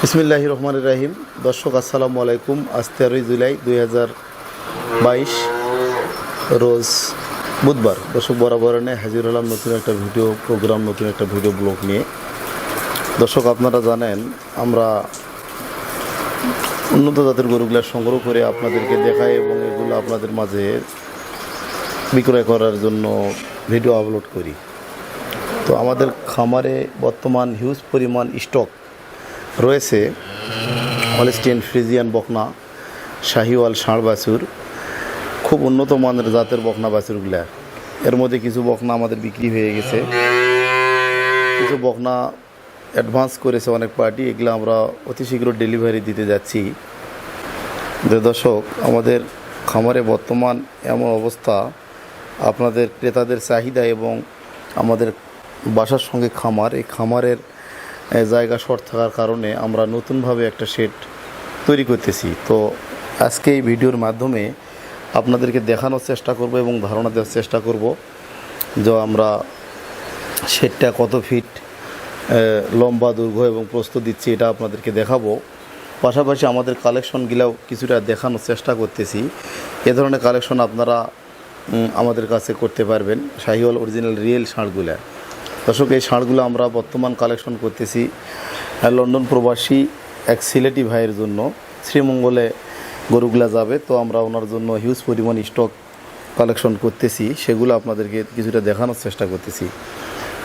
বিসমিল্লাহির রহমানির রহিম। দর্শক আসসালামু আলাইকুম। আজ 13 জুলাই 2022 রোজ বুধবার। দর্শক বরাবর হাজির হলাম নতুন একটা ভিডিও প্রোগ্রাম, নতুন একটা ভিডিও ব্লগ নিয়ে। দর্শক আপনারা জানেন আমরা উন্নত জাতের গরুগুলা সংগ্রহ করে আপনাদেরকে দেখাই এবং এগুলো আপনাদের মাঝে বিক্রয় করার জন্য ভিডিও আপলোড করি। তো আমাদের খামারে বর্তমান হিউজ পরিমাণ স্টক রয়েছে হলস্টিয়ান ফ্রিজিয়ান বকনা, শাহিওয়াল ষাঁড় বাছুর, খুব উন্নত মানের জাতের বকনা বাছুরগুলা। এর মধ্যে কিছু বকনা আমাদের বিক্রি হয়ে গেছে, কিছু বকনা অ্যাডভান্স করেছে অনেক পার্টি, এগুলো আমরা অতি শীঘ্র ডেলিভারি দিতে যাচ্ছি। দর্শক আমাদের খামারে বর্তমান এমন অবস্থা, আপনাদের ক্রেতাদের চাহিদা এবং আমাদের বাসার সঙ্গে খামার, এই খামারের জায়গা শর্ট থাকার কারণে আমরা নতুনভাবে একটা শেড তৈরি করতেছি। তো আজকে এই ভিডিওর মাধ্যমে আপনাদেরকে দেখানোর চেষ্টা করব এবং ধারণা দেওয়ার চেষ্টা করব যে আমরা শেডটা কত ফিট লম্বা, দৈর্ঘ্য এবং প্রস্থ দিচ্ছি, এটা আপনাদেরকে দেখাবো। পাশাপাশি আমাদের কালেকশনগুলাও কিছুটা দেখানোর চেষ্টা করতেছি। এ ধরনের কালেকশন আপনারা আমাদের কাছে করতে পারবেন, শাহিওয়াল অরিজিনাল রিয়েল ষাঁড়গুলা। দর্শক এই ষাঁড়গুলো আমরা বর্তমান কালেকশন করতেছি লন্ডন প্রবাসী এক সিলেটি ভাইয়ের জন্য। শ্রীমঙ্গলে গরুগুলা যাবে, তো আমরা ওনার জন্য হিউজ পরিমাণ স্টক কালেকশন করতেছি, সেগুলো আপনাদেরকে কিছুটা দেখানোর চেষ্টা করতেছি।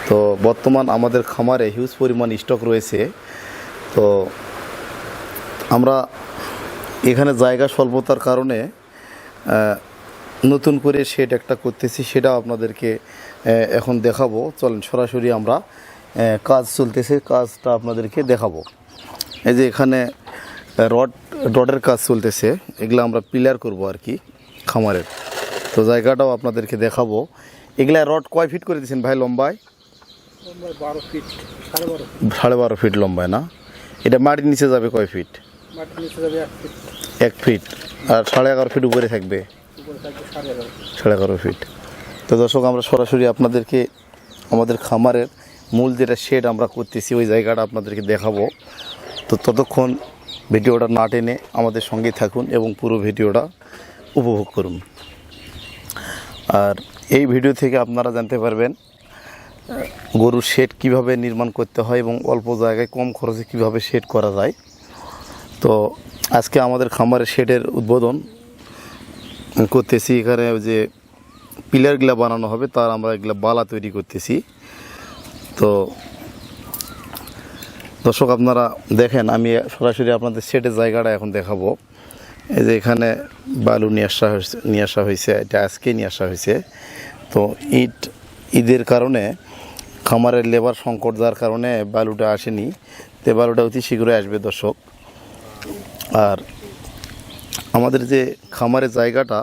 তো বর্তমান আমাদের খামারে হিউজ পরিমাণ স্টক রয়েছে। তো আমরা এখানে জায়গা স্বল্পতার কারণে নতুন করে শেড একটা করতেছি, সেটা আপনাদেরকে এখন দেখাবো। চলেন সরাসরি আমরা কাজ চলতেছে, কাজটা আপনাদেরকে দেখাবো। এই যে এখানে রডের কাজ চলতেছে, এগুলো আমরা পিলার করব আর কি খামারের। তো জায়গাটাও আপনাদেরকে দেখাবো। এগুলা রড কয় ফিট করে দিয়েছেন ভাই লম্বায়? 12 ফিট, 12.5 ফিট লম্বায় না? এটা মাটির নিচে যাবে কয় ফিট? মাটির নিচে যাবে 1 ফিট। 1 ফিট। আর 11.5 ফিট উপরে থাকবে? উপরে থাকবে 11.5। 11.5 ফিট। তো দর্শক আমরা সরাসরি আপনাদেরকে আমাদের খামারের মূল যেটা শেড আমরা করতেছি ওই জায়গাটা আপনাদেরকে দেখাবো। তো ততক্ষণ ভিডিওটা না টেনে আমাদের সঙ্গেই থাকুন এবং পুরো ভিডিওটা উপভোগ করুন। আর এই ভিডিও থেকে আপনারা জানতে পারবেন গরুর শেড কিভাবে নির্মাণ করতে হয় এবং অল্প জায়গায় কম খরচে কিভাবে শেড করা যায়। তো আজকে আমাদের খামারের শেডের উদ্বোধন করতেছি। এখানে যে পিলারগুলা বানানো হবে তার আমরা এগুলা বালা তৈরি করতেছি। তো দর্শক আপনারা দেখেন, আমি সরাসরি আপনাদের শেডের জায়গাটা এখন দেখাবো। এই যে এখানে বালু নিয়ে আসা হয়েছে, এটা আজকে নিয়ে আসা হয়েছে। তো ঈদের কারণে খামারের লেবার সংকট, যার কারণে বালুটা আসেনি। তো বালুটা অতি শীঘ্রই আসবে দর্শক। আর আমাদের যে খামারের জায়গাটা,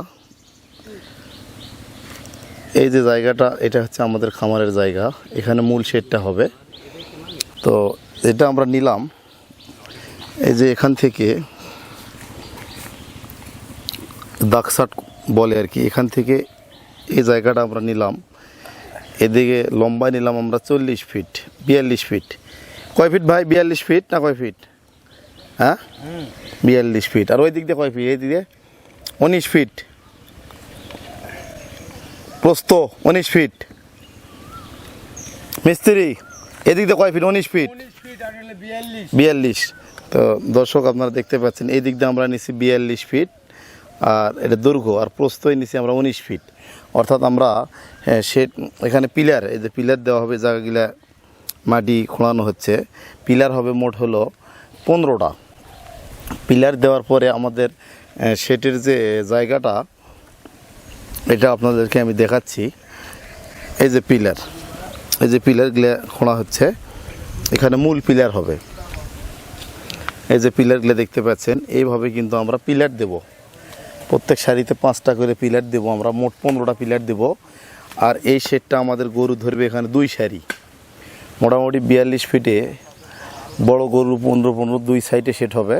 এই যে জায়গাটা, এটা হচ্ছে আমাদের খামারের জায়গা, এখানে মূল শেডটা হবে। তো এটা আমরা নিলাম, এই যে এখান থেকে দাকসাট বলে আর কি, এখান থেকে এই জায়গাটা আমরা নিলাম। এদিকে লম্বায় নিলাম আমরা 40 ফিট, 42 ফিট। কয় ফিট ভাই? 42 ফিট না কয় ফিট? হ্যাঁ 42 ফিট। আর ওই দিক দিয়ে কয় ফিট? এই দিকে 19 ফিট প্রস্থ, 19 ফিট। মিস্ত্রি এদিক দিয়ে কয় ফিট? 19 ফিট, 42। তো দর্শক আপনারা দেখতে পাচ্ছেন এই দিক দিয়ে আমরা নিচ্ছি 42 ফিট, আর এটা দৈর্ঘ্য আর প্রস্থই নিচ্ছি আমরা 19 ফিট। অর্থাৎ আমরা শেড এখানে পিলার, এই যে পিলার দেওয়া হবে, জায়গাগুলা মাটি খোঁড়ানো হচ্ছে। পিলার হবে মোট হলো 15টা। পিলার দেওয়ার পরে আমাদের শেডের যে জায়গাটা, এটা আপনাদেরকে আমি দেখাচ্ছি। এই যে পিলার, এই যে পিলারগুলো খোঁড়া হচ্ছে, এখানে মূল পিলার হবে। এই যে পিলারগুলো দেখতে পাচ্ছেন, এইভাবে কিন্তু আমরা পিলার দেব। প্রত্যেক সারিতে 5টা করে পিলার দেব আমরা, মোট 15টা পিলার দেব। আর এই শেডটা আমাদের গরু ধরবে এখানে 2 সারি, মোটামুটি 42 ফিটে বড় গরু 15-15 2 সাইডে শেড হবে।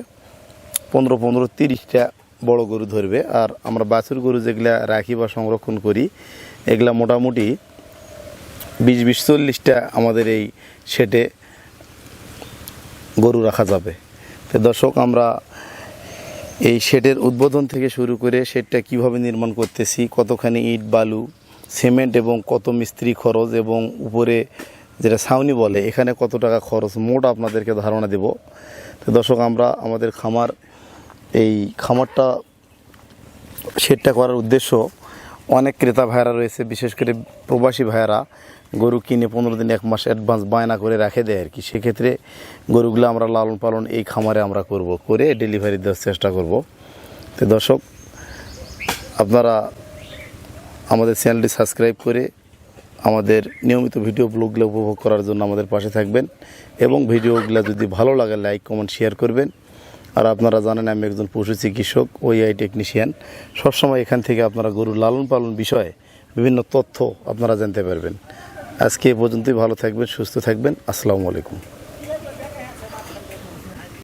15-15 30টা বড় গরু ধরবে। আর আমরা বাছুর গরু যেগুলা রাখি বা সংরক্ষণ করি, এগুলা মোটামুটি 20-40টা আমাদের এই শেডে গরু রাখা যাবে। তো দর্শক, আমরা এই শেডের উদ্বোধন থেকে শুরু করে শেডটা কিভাবে নির্মাণ করতেছি, কতখানি ইট বালু সিমেন্ট এবং কত মিস্ত্রি খরচ এবং উপরে যেটা ছাউনি বলে এখানে কত টাকা খরচ মোট আপনাদেরকে ধারণা দেব। তো দর্শক, আমরা আমাদের এই খামারটা শেডটা করার উদ্দেশ্য, অনেক ক্রেতা ভাইয়েরা রয়েছে, বিশেষ করে প্রবাসী ভাইয়েরা গরু কিনে 15 দিন 1 মাস অ্যাডভান্স বায়না করে রেখে দেয় আর কি। সেক্ষেত্রে গরুগুলো আমরা লালন পালন এই খামারে আমরা করে ডেলিভারি দেওয়ার চেষ্টা করব। তো দর্শক, আপনারা আমাদের চ্যানেলটি সাবস্ক্রাইব করে আমাদের নিয়মিত ভিডিও ব্লগগুলো উপভোগ করার জন্য আমাদের পাশে থাকবেন এবং ভিডিওগুলো যদি ভালো লাগে লাইক কমেন্ট শেয়ার করবেন। আর আপনারা জানেন আমি একজন পশু চিকিৎসক, ওআই টেকনিশিয়ান। সবসময় এখান থেকে আপনারা গরুর লালন পালন বিষয়ে বিভিন্ন তথ্য আপনারা জানতে পারবেন। আজকে এ পর্যন্তই, ভালো থাকবেন, সুস্থ থাকবেন। আসসালামু আলাইকুম।